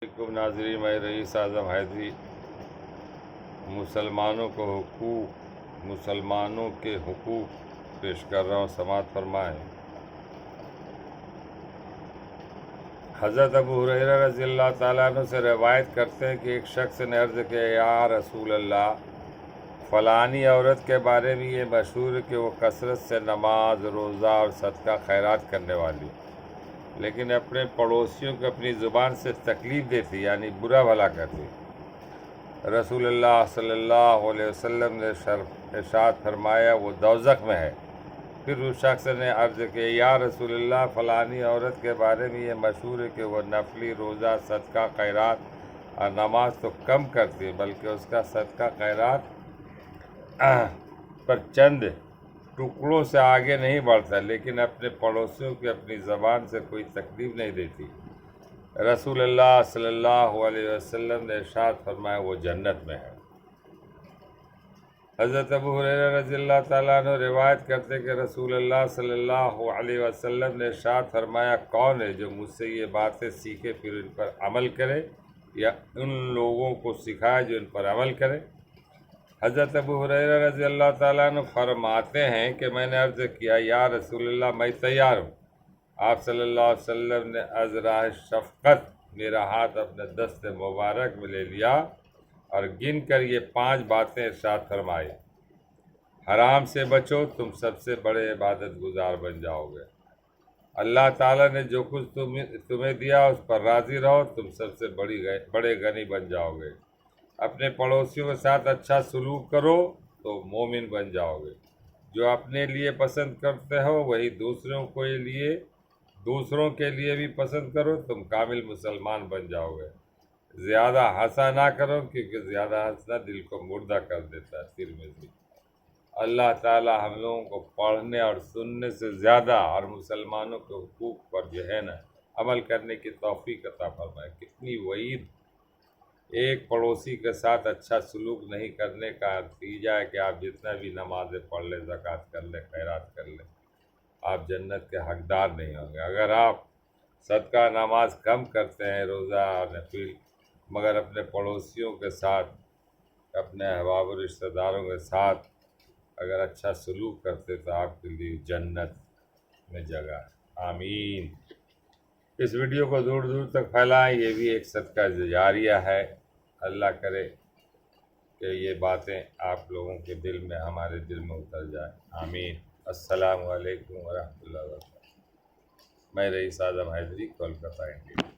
علیکم ناظرین، میں رئیس اعظم حیدری مسلمانوں کے حقوق پیش کر رہا ہوں، سماعت فرمائیں۔ حضرت ابو ہریرہ رضی اللہ تعالیٰ عنہ سے روایت کرتے ہیں کہ ایک شخص نے عرض کیا، یا رسول اللہ، فلانی عورت کے بارے میں یہ مشہور ہے کہ وہ کثرت سے نماز، روزہ اور صدقہ خیرات کرنے والی، لیکن اپنے پڑوسیوں کو اپنی زبان سے تکلیف دیتی، یعنی برا بھلا کرتی۔ رسول اللہ صلی اللہ علیہ وسلم نے ارشاد فرمایا، وہ دوزخ میں ہے۔ پھر اس شخص نے عرض کیا، یا رسول اللہ، فلانی عورت کے بارے میں یہ مشہور ہے کہ وہ نفلی، روزہ، صدقہ خیرات اور نماز تو کم کرتی ہے، بلکہ اس کا صدقہ خیرات پر چند ٹکڑوں سے آگے نہیں بڑھتا، لیکن اپنے پڑوسیوں کی اپنی زبان سے کوئی تکلیف نہیں دیتی۔ رسول اللہ صلی اللہ علیہ وسلم نے ارشاد فرمایا، وہ جنت میں ہے۔ حضرت ابو ہریرہ رضی اللہ تعالیٰ عنہ روایت کرتے کہ رسول اللہ صلی اللہ علیہ وسلم نے ارشاد فرمایا، کون ہے جو مجھ سے یہ باتیں سیکھے پھر ان پر عمل کرے، یا ان لوگوں کو سکھائے جو ان پر عمل کرے؟ حضرت ابو ہریرہ رضی اللہ تعالیٰ عنہ فرماتے ہیں کہ میں نے عرض کیا، یا رسول اللہ، میں تیار ہوں۔ آپ صلی اللہ علیہ وسلم نے از راہ شفقت میرا ہاتھ اپنے دست مبارک میں لے لیا اور گن کر یہ 5 باتیں ارشاد فرمائی۔ حرام سے بچو، تم سب سے بڑے عبادت گزار بن جاؤ گے۔ اللہ تعالیٰ نے جو کچھ تمہیں دیا اس پر راضی رہو، تم سب سے بڑے غنی بن جاؤ گے۔ اپنے پڑوسیوں کے ساتھ اچھا سلوک کرو تو مومن بن جاؤ گے۔ جو اپنے لیے پسند کرتے ہو وہی دوسروں کے لیے بھی پسند کرو، تم کامل مسلمان بن جاؤ گے۔ زیادہ ہنسا نہ کرو، کیونکہ زیادہ ہنسنا دل کو مردہ کر دیتا ہے۔ ترمذی۔ اللہ تعالی ہم لوگوں کو پڑھنے اور سننے سے زیادہ اور مسلمانوں کے حقوق پر جو ہے نا عمل کرنے کی توفیق عطا فرمائے۔ کتنی وعید! ایک پڑوسی کے ساتھ اچھا سلوک نہیں کرنے کا نتیجہ ہے کہ آپ جتنا بھی نمازیں پڑھ لیں، زکوٰۃ کر لیں، خیرات کر لیں، آپ جنت کے حقدار نہیں ہوں گے۔ اگر آپ صدقہ نماز کم کرتے ہیں، روزہ اور نفل، مگر اپنے پڑوسیوں کے ساتھ، اپنے احباب و رشتہ داروں کے ساتھ اگر اچھا سلوک کرتے تو آپ کے لیے جنت میں جگہ ہے۔ آمین۔ اس ویڈیو کو دور دور تک پھیلائیں، یہ بھی ایک صدقہ جاریہ ہے۔ اللہ کرے کہ یہ باتیں آپ لوگوں کے دل میں، ہمارے دل میں اتر جائیں۔ آمین۔ السلام علیکم ورحمۃ اللہ وبرکاتہ۔ میں رئیس اعظم حیدری، کولکتہ، انڈیا۔